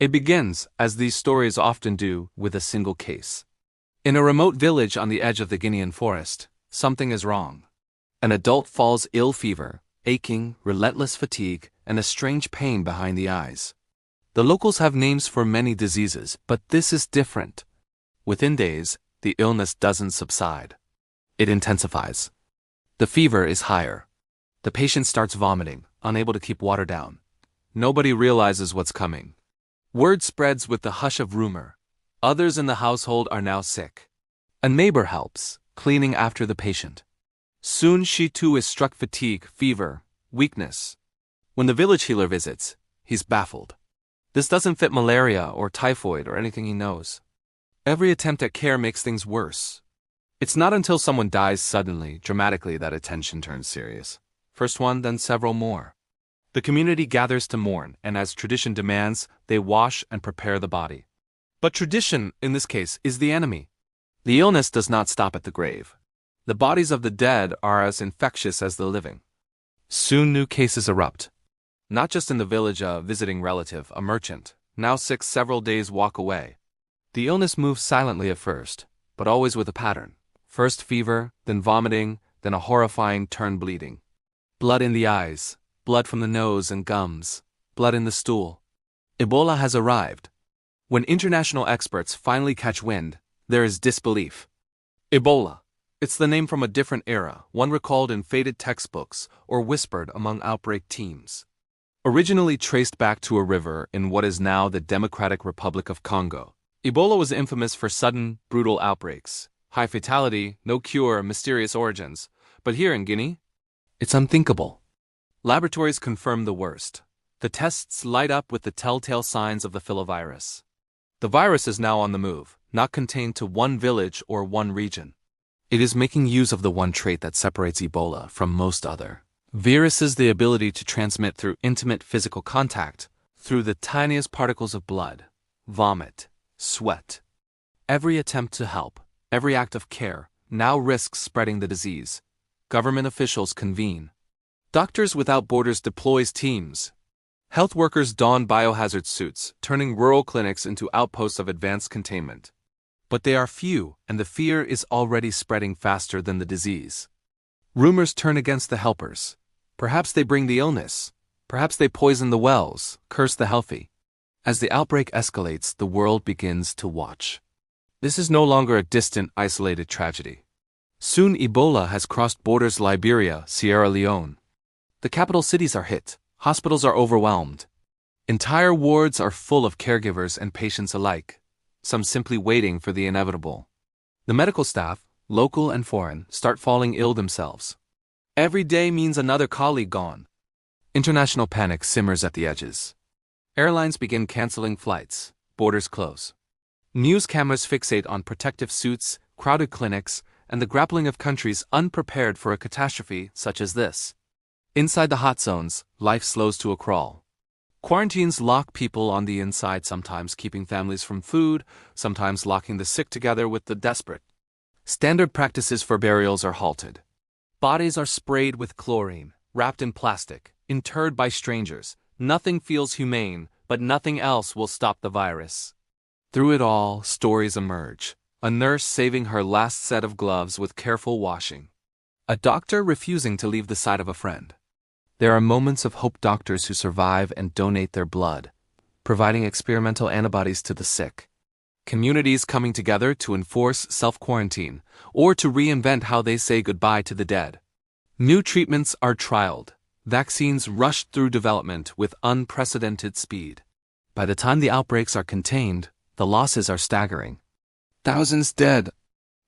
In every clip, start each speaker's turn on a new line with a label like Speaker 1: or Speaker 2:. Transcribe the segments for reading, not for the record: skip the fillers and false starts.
Speaker 1: It begins, as these stories often do, with a single case. In a remote village on the edge of the Guinean forest, something is wrong. An adult falls ill, fever, aching, relentless fatigue, and a strange pain behind the eyes. The locals have names for many diseases, but this is different. Within days, the illness doesn't subside. It intensifies. The fever is higher. The patient starts vomiting, unable to keep water down. Nobody realizes what's coming. Word spreads with the hush of rumor. Others in the household are now sick. A neighbor helps, cleaning after the patient. Soon she too is struck fatigue, fever, weakness. When the village healer visits, he's baffled. This doesn't fit malaria or typhoid or anything he knows. Every attempt at care makes things worse. It's not until someone dies suddenly, dramatically, that attention turns serious. First one, then several more. The community gathers to mourn, and as tradition demands, they wash and prepare the body. But tradition, in this case, is the enemy. The illness does not stop at the grave. The bodies of the dead are as infectious as the living. Soon new cases erupt. Not just in the village, a visiting relative, a merchant, now sick several days' walk away. The illness moves silently at first, but always with a pattern. First fever, then vomiting, then a horrifying turn bleeding. Blood in the eyes, blood from the nose and gums, blood in the stool. Ebola has arrived. When international experts finally catch wind, there is disbelief. Ebola. It's the name from a different era, one recalled in faded textbooks or whispered among outbreak teams. Originally traced back to a river in what is now the Democratic Republic of Congo, Ebola was infamous for sudden, brutal outbreaks. High fatality, no cure, mysterious origins. But here in Guinea, it's unthinkable. Laboratories confirm the worst. The tests light up with the telltale signs of the filovirus. The virus is now on the move, not contained to one village or one region. It is making use of the one trait that separates Ebola from most other viruses: the ability to transmit through intimate physical contact, through the tiniest particles of blood, vomit, sweat. Every attempt to help, every act of care, now risks spreading the disease. Government officials convene. Doctors Without Borders deploys teams. Health workers don biohazard suits, turning rural clinics into outposts of advanced containment. But they are few, and the fear is already spreading faster than the disease. Rumors turn against the helpers. Perhaps they bring the illness. Perhaps they poison the wells, curse the healthy. As the outbreak escalates, the world begins to watch. This is no longer a distant, isolated tragedy. Soon Ebola has crossed borders: Liberia, Sierra Leone. The capital cities are hit. Hospitals are overwhelmed. Entire wards are full of caregivers and patients alike, some simply waiting for the inevitable. The medical staff, local and foreign, start falling ill themselves. Every day means another colleague gone. International panic simmers at the edges. Airlines begin canceling flights. Borders close. News cameras fixate on protective suits, crowded clinics, and the grappling of countries unprepared for a catastrophe such as this. Inside the hot zones, life slows to a crawl. Quarantines lock people on the inside, sometimes keeping families from food, sometimes locking the sick together with the desperate. Standard practices for burials are halted. Bodies are sprayed with chlorine, wrapped in plastic, interred by strangers. Nothing feels humane, but nothing else will stop the virus. Through it all, stories emerge. A nurse saving her last set of gloves with careful washing. A doctor refusing to leave the side of a friend. There are moments of hope: doctors who survive and donate their blood, providing experimental antibodies to the sick. Communities coming together to enforce self-quarantine, or to reinvent how they say goodbye to the dead. New treatments are trialed. Vaccines rush through development with unprecedented speed. By the time the outbreaks are contained, the losses are staggering. Thousands dead.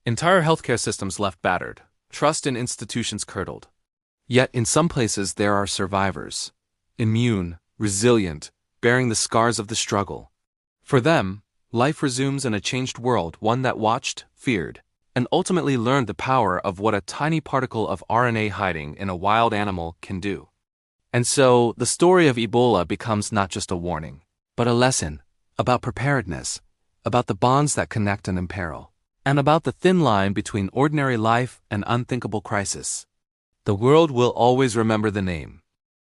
Speaker 1: Entire healthcare systems left battered. Trust in institutions curdled. Yet in some places there are survivors. Immune, resilient, bearing the scars of the struggle. For them, life resumes in a changed world, one that watched, feared, and ultimately learned the power of what a tiny particle of RNA hiding in a wild animal can do. And so, the story of Ebola becomes not just a warning, but a lesson about preparedness, about the bonds that connect and imperil, and about the thin line between ordinary life and unthinkable crisis. The world will always remember the name,